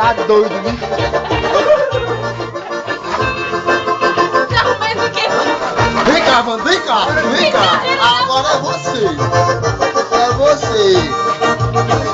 Tá doido, né? Não, mas o que? Vem cá, mano, vem cá, vem cá. Agora é você. É você.